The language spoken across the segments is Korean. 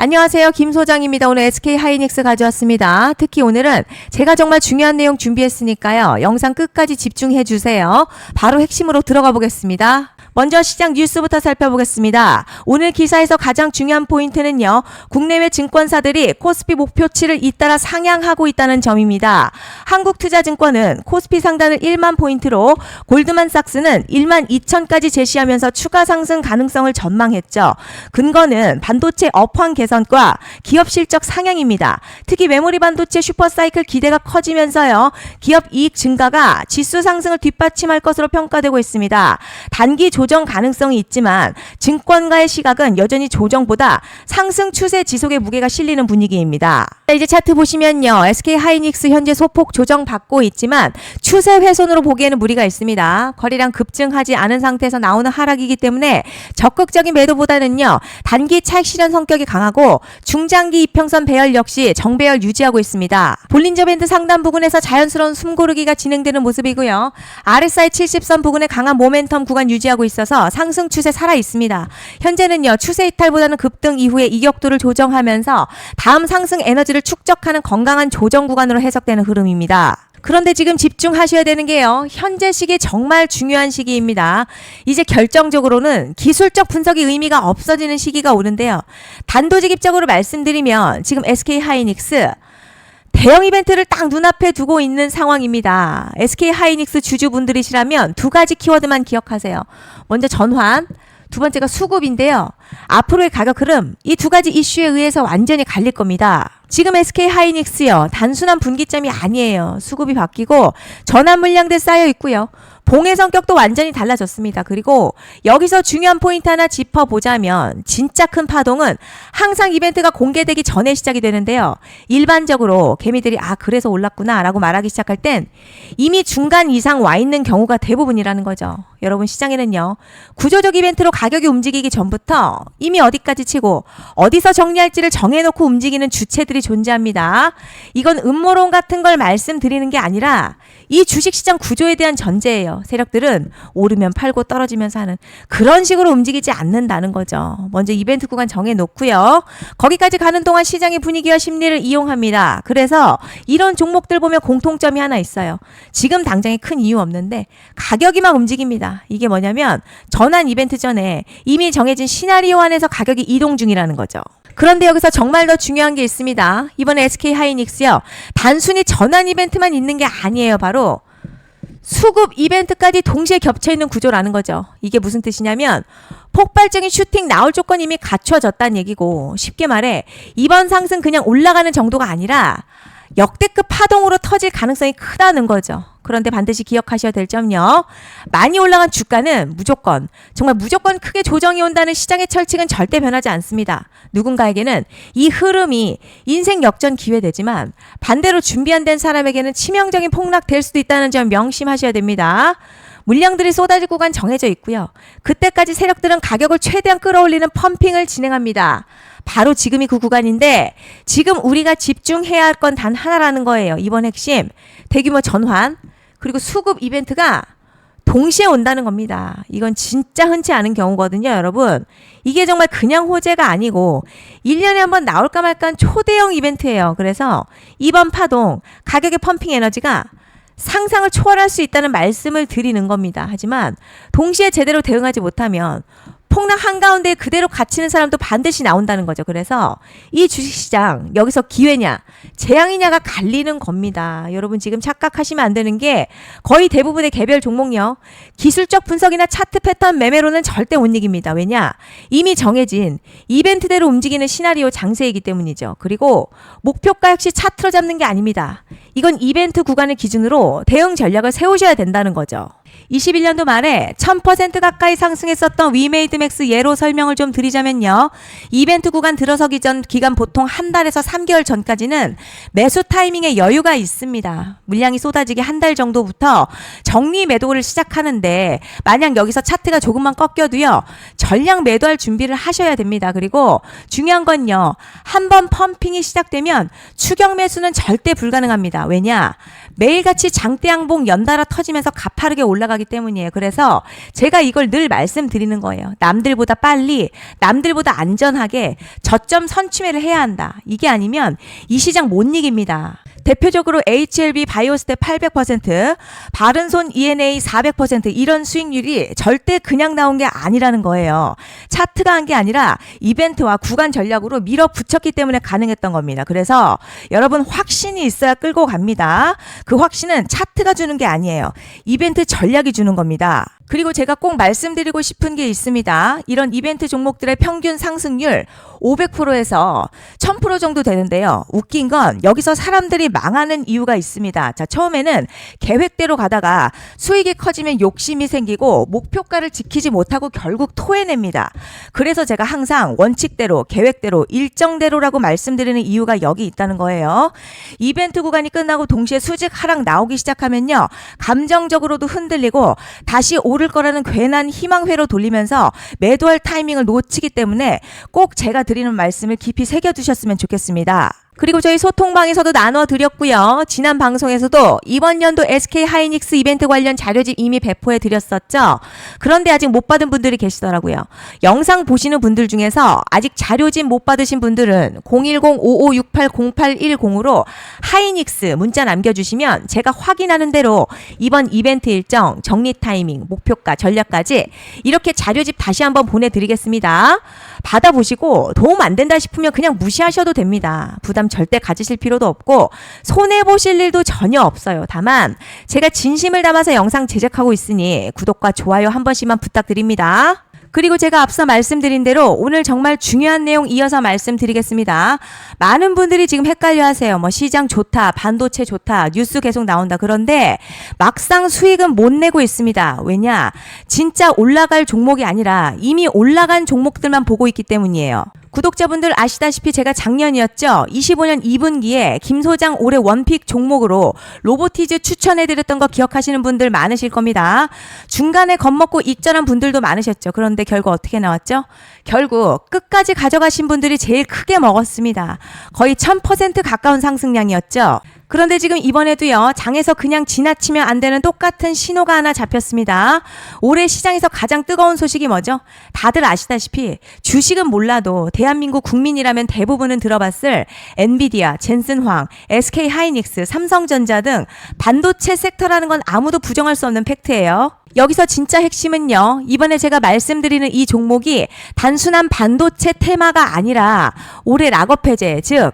안녕하세요. 김 소장입니다. 오늘 SK 하이닉스 가져왔습니다. 특히 오늘은 제가 정말 중요한 내용 준비했으니까요. 영상 끝까지 집중해 주세요. 바로 핵심으로 들어가 보겠습니다. 먼저 시장 뉴스부터 살펴보겠습니다. 오늘 기사에서 가장 중요한 포인트는요. 국내외 증권사들이 코스피 목표치를 잇따라 상향하고 있다는 점입니다. 한국투자증권은 코스피 상단을 1만 포인트로, 골드만삭스는 1만 2천까지 제시하면서 추가 상승 가능성을 전망했죠. 근거는 반도체 업황 개선과 기업 실적 상향입니다. 특히 메모리 반도체 슈퍼사이클 기대가 커지면서요. 기업 이익 증가가 지수 상승을 뒷받침할 것으로 평가되고 있습니다. 단기 조정 가능성이 있지만 증권가의 시각은 여전히 조정보다 상승 추세 지속의 무게가 실리는 분위기입니다. 이제 차트 보시면요. SK 하이닉스 현재 소폭 조정받고 있지만 추세 훼손으로 보기에는 무리가 있습니다. 거래량 급증하지 않은 상태에서 나오는 하락이기 때문에 적극적인 매도보다는요. 단기 차익 실현 성격이 강하고 중장기 이평선 배열 역시 정배열 유지하고 있습니다. 볼린저 밴드 상단 부근에서 자연스러운 숨고르기가 진행되는 모습이고요. RSI 70선 부근에 강한 모멘텀 구간 유지하고 있어서 상승 추세 살아 있습니다. 현재는요. 추세 이탈보다는 급등 이후에 이격도를 조정하면서 다음 상승 에너지를 축적하는 건강한 조정 구간으로 해석되는 흐름입니다. 그런데 지금 집중하셔야 되는 게요. 현재 시기 정말 중요한 시기입니다. 이제 결정적으로는 기술적 분석의 의미가 없어지는 시기가 오는데요. 단도직입적으로 말씀드리면 지금 SK 하이닉스 대형 이벤트를 딱 눈앞에 두고 있는 상황입니다. SK 하이닉스 주주분들이시라면 두 가지 키워드만 기억하세요. 먼저 전환, 두 번째가 수급인데요. 앞으로의 가격 흐름, 이 두 가지 이슈에 의해서 완전히 갈릴 겁니다. 지금 SK 하이닉스요. 단순한 분기점이 아니에요. 수급이 바뀌고 전환 물량들 쌓여 있고요. 봉의 성격도 완전히 달라졌습니다. 그리고 여기서 중요한 포인트 하나 짚어보자면 진짜 큰 파동은 항상 이벤트가 공개되기 전에 시작이 되는데요. 일반적으로 개미들이 그래서 올랐구나 라고 말하기 시작할 땐 이미 중간 이상 와 있는 경우가 대부분이라는 거죠. 여러분 시장에는요. 구조적 이벤트로 가격이 움직이기 전부터 이미 어디까지 치고 어디서 정리할지를 정해놓고 움직이는 주체들이 존재합니다. 이건 음모론 같은 걸 말씀드리는 게 아니라 이 주식시장 구조에 대한 전제예요. 세력들은 오르면 팔고 떨어지면서 하는 그런 식으로 움직이지 않는다는 거죠. 먼저 이벤트 구간 정해놓고요. 거기까지 가는 동안 시장의 분위기와 심리를 이용합니다. 그래서 이런 종목들 보면 공통점이 하나 있어요. 지금 당장에 큰 이유 없는데 가격이 막 움직입니다. 이게 뭐냐면 전환 이벤트 전에 이미 정해진 시나리오 안에서 가격이 이동 중이라는 거죠. 그런데 여기서 정말 더 중요한 게 있습니다. 이번에 SK 하이닉스요. 단순히 전환 이벤트만 있는 게 아니에요. 바로 수급 이벤트까지 동시에 겹쳐 있는 구조라는 거죠. 이게 무슨 뜻이냐면 폭발적인 슈팅 나올 조건이 이미 갖춰졌다는 얘기고, 쉽게 말해 이번 상승 그냥 올라가는 정도가 아니라 역대급 파동으로 터질 가능성이 크다는 거죠. 그런데 반드시 기억하셔야 될 점요. 많이 올라간 주가는 정말 무조건 크게 조정이 온다는 시장의 철칙은 절대 변하지 않습니다. 누군가에게는 이 흐름이 인생 역전 기회되지만 반대로 준비 안 된 사람에게는 치명적인 폭락 될 수도 있다는 점 명심하셔야 됩니다. 물량들이 쏟아질 구간 정해져 있고요. 그때까지 세력들은 가격을 최대한 끌어올리는 펌핑을 진행합니다. 바로 지금이 그 구간인데 지금 우리가 집중해야 할 건 단 하나라는 거예요. 이번 핵심 대규모 전환 그리고 수급 이벤트가 동시에 온다는 겁니다. 이건 진짜 흔치 않은 경우거든요, 여러분. 이게 정말 그냥 호재가 아니고 1년에 한번 나올까 말까 초대형 이벤트예요. 그래서 이번 파동 가격의 펌핑 에너지가 상상을 초월할 수 있다는 말씀을 드리는 겁니다. 하지만 동시에 제대로 대응하지 못하면 폭락 한가운데 그대로 갇히는 사람도 반드시 나온다는 거죠. 그래서 이 주식시장 여기서 기회냐 재앙이냐가 갈리는 겁니다. 여러분 지금 착각하시면 안 되는 게 거의 대부분의 개별 종목요. 기술적 분석이나 차트 패턴 매매로는 절대 못 이깁니다. 왜냐? 이미 정해진 이벤트대로 움직이는 시나리오 장세이기 때문이죠. 그리고 목표가 역시 차트로 잡는 게 아닙니다. 이건 이벤트 구간을 기준으로 대응 전략을 세우셔야 된다는 거죠. 21년도 말에 1000% 가까이 상승했었던 위메이드맥스 예로 설명을 좀 드리자면요. 이벤트 구간 들어서기 전 기간 보통 한 달에서 3개월 전까지는 매수 타이밍에 여유가 있습니다. 물량이 쏟아지기 한 달 정도부터 정리 매도를 시작하는데 만약 여기서 차트가 조금만 꺾여도요. 전량 매도할 준비를 하셔야 됩니다. 그리고 중요한 건요. 한번 펌핑이 시작되면 추격 매수는 절대 불가능합니다. 왜냐? 매일같이 장대 양봉 연달아 터지면서 가파르게 올라 올라가기 때문이에요. 그래서 제가 이걸 늘 말씀드리는 거예요. 남들보다 빨리, 남들보다 안전하게 저점 선취매를 해야 한다. 이게 아니면 이 시장 못 이깁니다. 대표적으로 HLB 바이오스텝 800%, 바른손 ENA 400% 이런 수익률이 절대 그냥 나온 게 아니라는 거예요. 차트가 한 게 아니라 이벤트와 구간 전략으로 밀어붙였기 때문에 가능했던 겁니다. 그래서 여러분 확신이 있어야 끌고 갑니다. 그 확신은 차트가 주는 게 아니에요. 이벤트 전략이 주는 겁니다. 그리고 제가 꼭 말씀드리고 싶은 게 있습니다. 이런 이벤트 종목들의 평균 상승률 500%에서 1000% 정도 되는데요. 웃긴 건 여기서 사람들이 망하는 이유가 있습니다. 자, 처음에는 계획대로 가다가 수익이 커지면 욕심이 생기고 목표가를 지키지 못하고 결국 토해냅니다. 그래서 제가 항상 원칙대로, 계획대로, 일정대로라고 말씀드리는 이유가 여기 있다는 거예요. 이벤트 구간이 끝나고 동시에 수직 하락 나오기 시작하면요. 감정적으로도 흔들리고 다시 오를 거라는 괜한 희망회로 돌리면서 매도할 타이밍을 놓치기 때문에 꼭 제가 드리는 말씀을 깊이 새겨두셨으면 좋겠습니다. 그리고 저희 소통방에서도 나눠드렸고요. 지난 방송에서도 이번 연도 SK 하이닉스 이벤트 관련 자료집 이미 배포해 드렸었죠. 그런데 아직 못 받은 분들이 계시더라고요. 영상 보시는 분들 중에서 아직 자료집 못 받으신 분들은 010-5568-0810으로 하이닉스 문자 남겨주시면 제가 확인하는 대로 이번 이벤트 일정, 정리 타이밍, 목표가, 전략까지 이렇게 자료집 다시 한번 보내드리겠습니다. 받아보시고 도움 안 된다 싶으면 그냥 무시하셔도 됩니다. 부담 절대 가지실 필요도 없고 손해보실 일도 전혀 없어요. 다만 제가 진심을 담아서 영상 제작하고 있으니 구독과 좋아요 한 번씩만 부탁드립니다. 그리고 제가 앞서 말씀드린 대로 오늘 정말 중요한 내용 이어서 말씀드리겠습니다. 많은 분들이 지금 헷갈려 하세요. 시장 좋다, 반도체 좋다, 뉴스 계속 나온다. 그런데 막상 수익은 못 내고 있습니다. 왜냐? 진짜 올라갈 종목이 아니라 이미 올라간 종목들만 보고 있기 때문이에요. 구독자분들 아시다시피 제가 작년이었죠. 25년 2분기에 김 소장 올해 원픽 종목으로 로보티즈 추천해드렸던 거 기억하시는 분들 많으실 겁니다. 중간에 겁먹고 익절한 분들도 많으셨죠. 그런데 결국 어떻게 나왔죠? 결국 끝까지 가져가신 분들이 제일 크게 먹었습니다. 거의 1000% 가까운 상승량이었죠. 그런데 지금 이번에도요. 장에서 그냥 지나치면 안 되는 똑같은 신호가 하나 잡혔습니다. 올해 시장에서 가장 뜨거운 소식이 뭐죠? 다들 아시다시피 주식은 몰라도 대한민국 국민이라면 대부분은 들어봤을 엔비디아, 젠슨황, SK 하이닉스, 삼성전자 등 반도체 섹터라는 건 아무도 부정할 수 없는 팩트예요. 여기서 진짜 핵심은요. 이번에 제가 말씀드리는 이 종목이 단순한 반도체 테마가 아니라 올해 락업 해제, 즉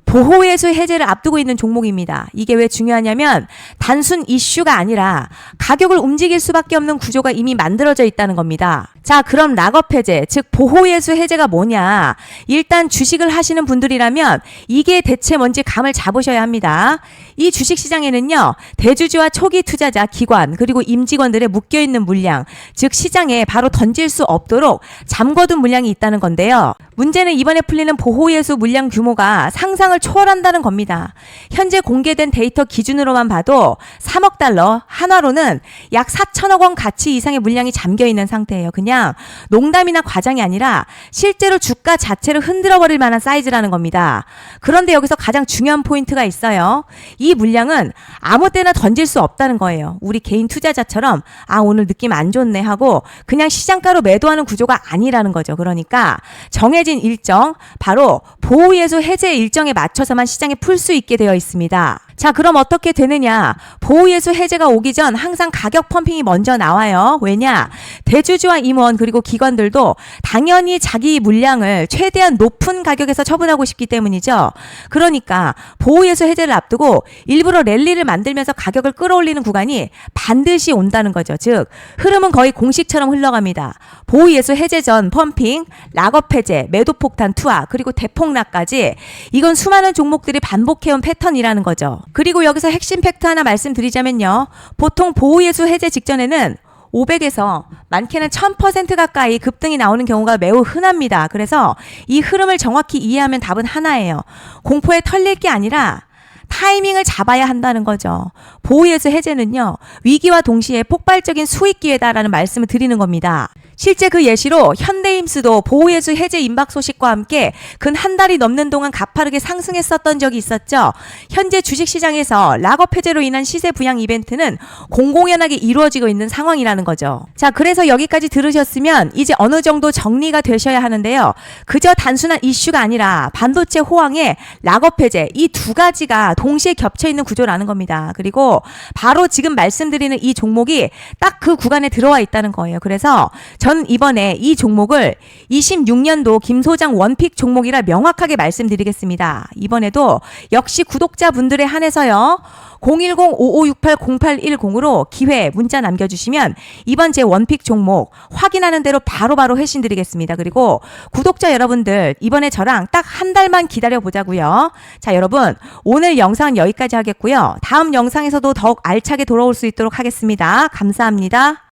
보호예수 해제를 앞두고 있는 종목입니다. 이게 왜 중요하냐면 단순 이슈가 아니라 가격을 움직일 수밖에 없는 구조가 이미 만들어져 있다는 겁니다. 자, 그럼 락업 해제, 즉 보호예수 해제가 뭐냐? 일단 주식을 하시는 분들이라면 이게 대체 뭔지 감을 잡으셔야 합니다. 이 주식시장에는요. 대주주와 초기 투자자, 기관, 그리고 임직원들의 묶여있는 물량, 즉 시장에 바로 던질 수 없도록 잠궈둔 물량이 있다는 건데요. 문제는 이번에 풀리는 보호예수 물량 규모가 상상을 초월한다는 겁니다. 현재 공개된 데이터 기준으로만 봐도 3억 달러, 한화로는 약 4천억 원 가치 이상의 물량이 잠겨있는 상태예요. 그냥 농담이나 과장이 아니라 실제로 주가 자체를 흔들어버릴 만한 사이즈라는 겁니다. 그런데 여기서 가장 중요한 포인트가 있어요. 이 물량은 아무 때나 던질 수 없다는 거예요. 우리 개인 투자자처럼 오늘 느낌 안 좋네 하고 그냥 시장가로 매도하는 구조가 아니라는 거죠. 그러니까 정해진 일정, 바로 보호예수 해제 일정에 맞춰서만 시장에 풀 수 있게 되어 있습니다. 자, 그럼 어떻게 되느냐? 보호예수 해제가 오기 전 항상 가격 펌핑이 먼저 나와요. 왜냐? 대주주와 임원 그리고 기관들도 당연히 자기 물량을 최대한 높은 가격에서 처분하고 싶기 때문이죠. 그러니까 보호예수 해제를 앞두고 일부러 랠리를 만들면서 가격을 끌어올리는 구간이 반드시 온다는 거죠. 즉 흐름은 거의 공식처럼 흘러갑니다. 보호예수 해제 전 펌핑, 락업 해제, 매도 폭탄 투하, 그리고 대폭락까지 이건 수많은 종목들이 반복해온 패턴이라는 거죠. 그리고 여기서 핵심 팩트 하나 말씀드리자면요. 보통 보호예수 해제 직전에는 500에서 많게는 1000% 가까이 급등이 나오는 경우가 매우 흔합니다. 그래서 이 흐름을 정확히 이해하면 답은 하나예요. 공포에 털릴 게 아니라 타이밍을 잡아야 한다는 거죠. 보호예수 해제는요. 위기와 동시에 폭발적인 수익 기회다라는 말씀을 드리는 겁니다. 실제 그 예시로 현대임스도 보호예수 해제 임박 소식과 함께 근 한 달이 넘는 동안 가파르게 상승했었던 적이 있었죠. 현재 주식시장에서 락업 해제로 인한 시세 부양 이벤트는 공공연하게 이루어지고 있는 상황이라는 거죠. 자, 그래서 여기까지 들으셨으면 이제 어느 정도 정리가 되셔야 하는데요. 그저 단순한 이슈가 아니라 반도체 호황에 락업 해제 이 두 가지가 동시에 겹쳐 있는 구조라는 겁니다. 그리고 바로 지금 말씀드리는 이 종목이 딱 그 구간에 들어와 있다는 거예요. 그래서 전 이번에 이 종목을 26년도 김 소장 원픽 종목이라 명확하게 말씀드리겠습니다. 이번에도 역시 구독자분들에 한해서요. 010-5568-0810으로 기회 문자 남겨주시면 이번 제 원픽 종목 확인하는 대로 바로바로 회신 드리겠습니다. 그리고 구독자 여러분들 이번에 저랑 딱 한 달만 기다려 보자고요. 자, 여러분 오늘 영상은 여기까지 하겠고요. 다음 영상에서도 더욱 알차게 돌아올 수 있도록 하겠습니다. 감사합니다.